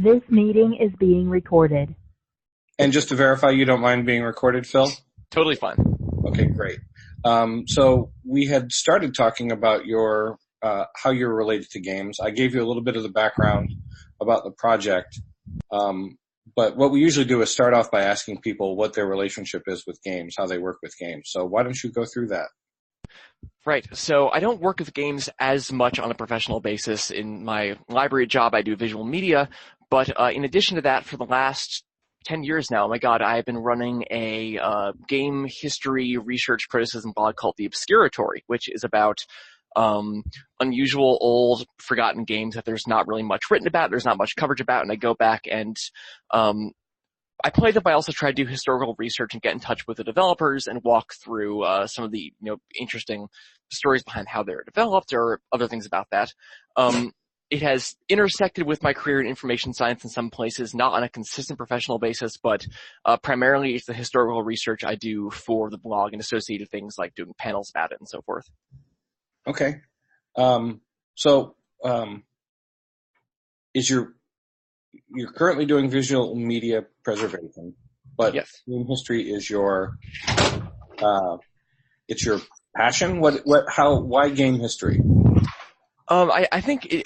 This meeting is being recorded. And just to verify, you don't mind being recorded, Phil? Totally fine. Okay, great. So we had started talking about your how you're related to games. I gave you a little bit of the background about the project, but what we usually do is start off by asking people what their relationship is with games, how they work with games. So why don't you go through that? Right. So I don't work with games as much on a professional basis. In my library job, I do visual media. But in addition to that, for the last 10 years now, oh my God, I've been running a game history research criticism blog called The Obscuratory, which is about unusual, old, forgotten games that there's not really much written about, there's not much coverage about, and I go back and I play them, but I also try to do historical research and get in touch with the developers and walk through some of the interesting stories behind how they're developed or other things about that. It has intersected with my career in information science in some places, not on a consistent professional basis, but primarily it's the historical research I do for the blog and associated things like doing panels about it and so forth. Okay. You're currently doing visual media preservation, but yes. Game history is your it's your passion. Why game history? I think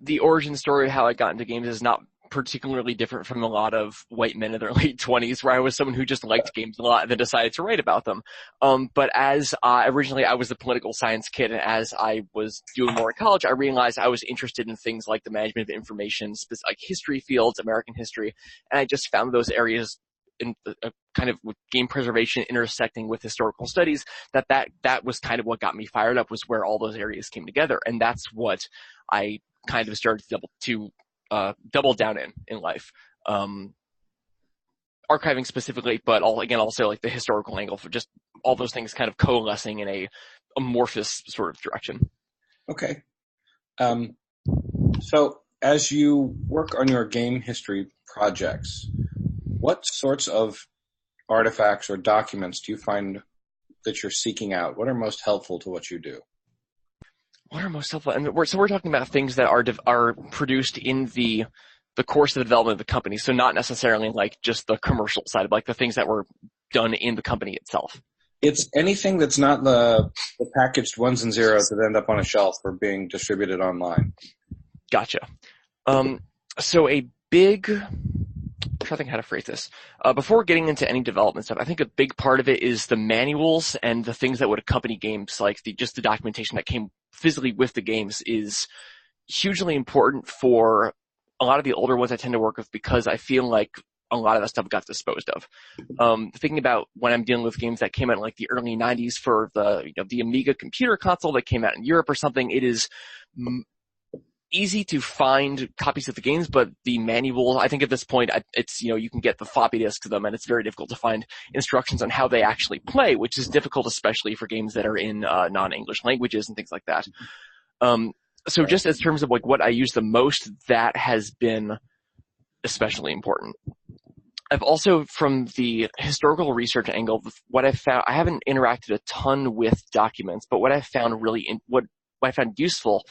the origin story of how I got into games is not particularly different from a lot of white men in their late 20s, where I was someone who just liked games a lot and then decided to write about them. But as originally I was a political science kid, and as I was doing more in college, I realized I was interested in things like the management of information, like history fields, American history, and I just found those areas in kind of with game preservation intersecting with historical studies, that was kind of what got me fired up, was where all those areas came together. And that's what I kind of started to double down in life. Archiving specifically, but also like the historical angle, for just all those things kind of coalescing in a amorphous sort of direction. Okay. So as you work on your game history projects, what sorts of artifacts or documents do you find that you're seeking out? What are most helpful to what you do? What are most helpful? And we're talking about things that are produced in the course of the development of the company. So not necessarily like just the commercial side, but like the things that were done in the company itself. It's anything that's not the packaged ones and zeros that end up on a shelf or being distributed online. Gotcha. So a big, I'm trying to think how to phrase this. Before getting into any development stuff, I think a big part of it is the manuals and the things that would accompany games, like just the documentation that came physically with the games is hugely important for a lot of the older ones I tend to work with, because I feel like a lot of that stuff got disposed of. Thinking about when I'm dealing with games that came out in like the early 90s for the Amiga computer console that came out in Europe or something, it is easy to find copies of the games, but the manual, I think at this point, it's, you can get the floppy disks of them, and it's very difficult to find instructions on how they actually play, which is difficult, especially for games that are in non-English languages and things like that. So just as terms of like what I use the most, that has been especially important. I've also, from the historical research angle, what I've found, I haven't interacted a ton with documents, but what I've found what I found useful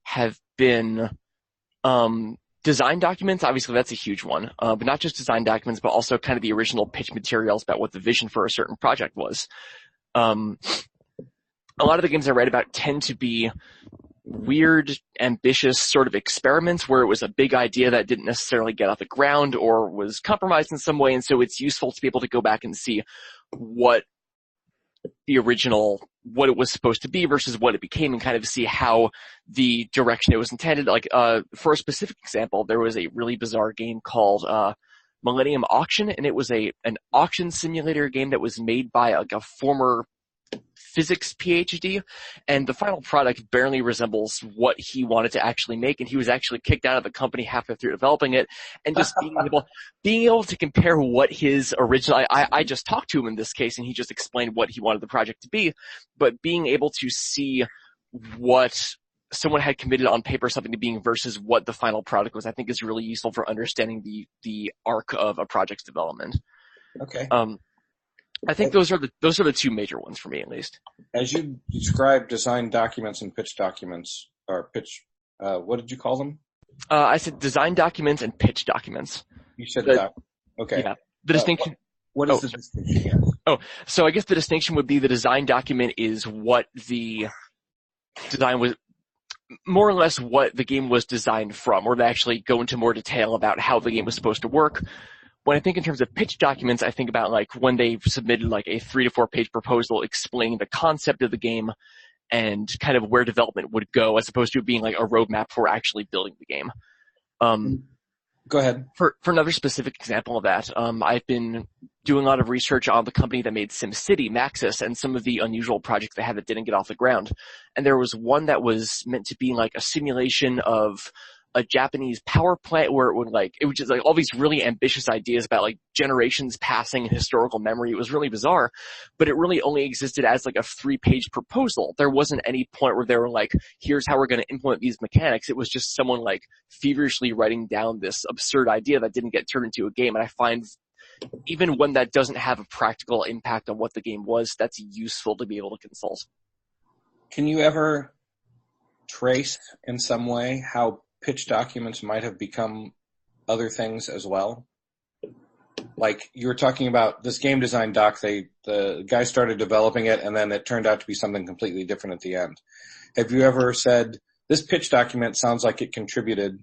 have been design documents. Obviously, that's a huge one, but not just design documents, but also kind of the original pitch materials about what the vision for a certain project was. A lot of the games I write about tend to be weird, ambitious sort of experiments where it was a big idea that didn't necessarily get off the ground or was compromised in some way, and so it's useful to be able to go back and see what the original, what it was supposed to be versus what it became, and kind of see how the direction it was intended. Like, for a specific example, there was a really bizarre game called Millennium Auction, and it was an auction simulator game that was made by a former physics PhD, and the final product barely resembles what he wanted to actually make, and he was actually kicked out of the company halfway through developing it. And just being able to compare what his original, I just talked to him in this case, and he just explained what he wanted the project to be, but being able to see what someone had committed on paper something to being versus what the final product was, I think is really useful for understanding the arc of a project's development. Okay. I think those are the two major ones for me, at least. As you describe design documents and pitch documents, or pitch, what did you call them? I said design documents and pitch documents. You said The- doc. Okay. Yeah. The distinction. What is Oh, the distinction? Yes. So I guess the distinction would be the design document is what the design was, more or less what the game was designed from, or they actually go into more detail about how the game was supposed to work. When I think in terms of pitch documents, I think about like when they've submitted like a 3 to 4 page proposal explaining the concept of the game and kind of where development would go, as opposed to it being like a roadmap for actually building the game. Go ahead. For another specific example of that, I've been doing a lot of research on the company that made SimCity, Maxis, and some of the unusual projects they had that didn't get off the ground. And there was one that was meant to be like a simulation of a Japanese power plant where it was just like all these really ambitious ideas about like generations passing and historical memory. It was really bizarre, but it really only existed as like a 3-page proposal. There wasn't any point where they were like, here's how we're going to implement these mechanics. It was just someone like feverishly writing down this absurd idea that didn't get turned into a game. And I find even when that doesn't have a practical impact on what the game was, that's useful to be able to consult. Can you ever trace in some way how pitch documents might have become other things as well? Like you were talking about this game design doc, the guy started developing it and then it turned out to be something completely different at the end. Have you ever said, this pitch document sounds like it contributed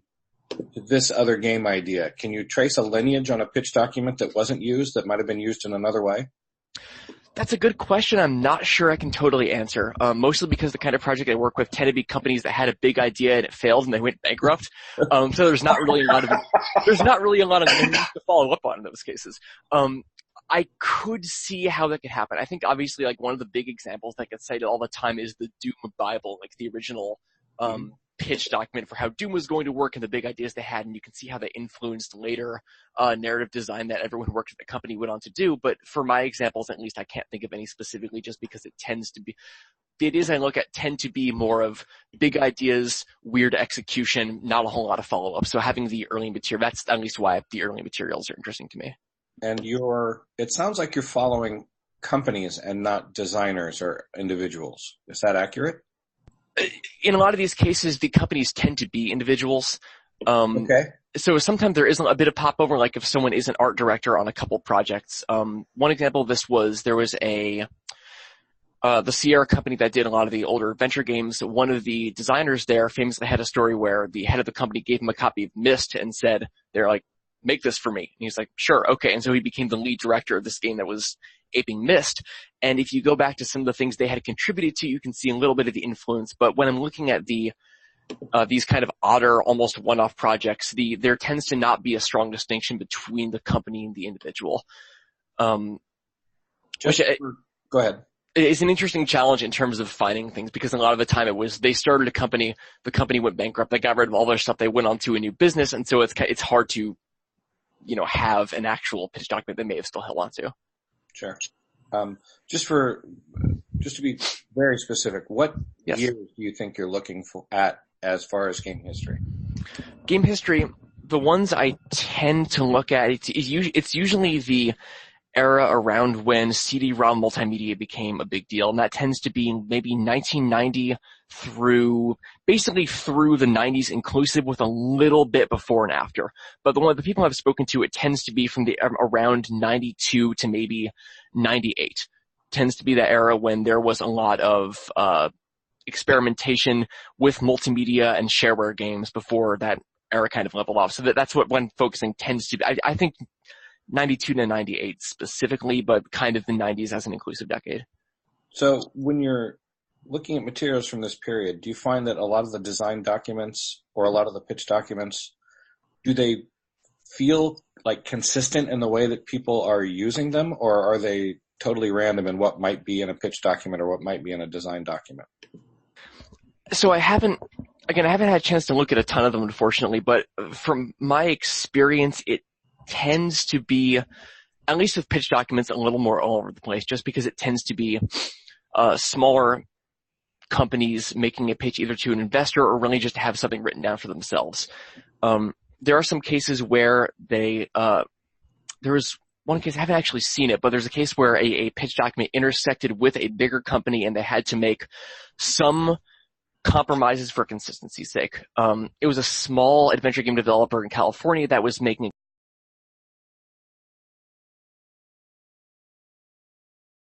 to this other game idea? Can you trace a lineage on a pitch document that wasn't used, that might have been used in another way? That's a good question. I'm not sure I can totally answer. Mostly because the kind of project I work with tend to be companies that had a big idea and it failed and they went bankrupt. So there's not really a lot of news to follow up on in those cases. I could see how that could happen. I think obviously like one of the big examples that gets cited all the time is the Doom Bible, like the original pitch document for how Doom was going to work and the big ideas they had, and you can see how they influenced later narrative design that everyone who worked at the company went on to do. But for my examples, at least, I can't think of any specifically, just because it tends to be the ideas I look at tend to be more of big ideas, weird execution, not a whole lot of follow-up. So having the early material, that's at least why the early materials are interesting to me. And it sounds like you're following companies and not designers or individuals. Is that accurate? In a lot of these cases, the companies tend to be individuals. Okay. So sometimes there isn't a bit of popover, like if someone is an art director on a couple projects. One example of this was there was the Sierra company that did a lot of the older adventure games. One of the designers there famously had a story where the head of the company gave him a copy of Myst and said, they're like, make this for me. And he's like, sure, okay. And so he became the lead director of this game that was aping Myst. And if you go back to some of the things they had contributed to, you can see a little bit of the influence. But when I'm looking at these kind of odder, almost one-off projects, there tends to not be a strong distinction between the company and the individual. Go ahead. It's an interesting challenge in terms of finding things, because a lot of the time they started a company, the company went bankrupt, they got rid of all their stuff, they went on to a new business, and so it's hard to, have an actual pitch document they may have still held on to. Sure. Just to be very specific, what years do you think you're looking at as far as game history? Game history, the ones I tend to look at, it's usually the era around when CD-ROM multimedia became a big deal, and that tends to be maybe 1990 through the 90s inclusive, with a little bit before and after. But the people I've spoken to, it tends to be from around 92 to maybe 98. Tends to be the era when there was a lot of experimentation with multimedia and shareware games before that era kind of leveled off. So that's what when focusing tends to be. I think 92 to 98 specifically, but kind of the 90s as an inclusive decade. So when you're looking at materials from this period, do you find that a lot of the design documents or a lot of the pitch documents, do they feel like consistent in the way that people are using them, or are they totally random in what might be in a pitch document or what might be in a design document? So I haven't had a chance to look at a ton of them, unfortunately, but from my experience, it tends to be, at least with pitch documents, a little more all over the place, just because it tends to be smaller companies making a pitch either to an investor or really just to have something written down for themselves. There are some cases where there was one case, I haven't actually seen it, but there's a case where a pitch document intersected with a bigger company and they had to make some compromises for consistency's sake. It was a small adventure game developer in California that was making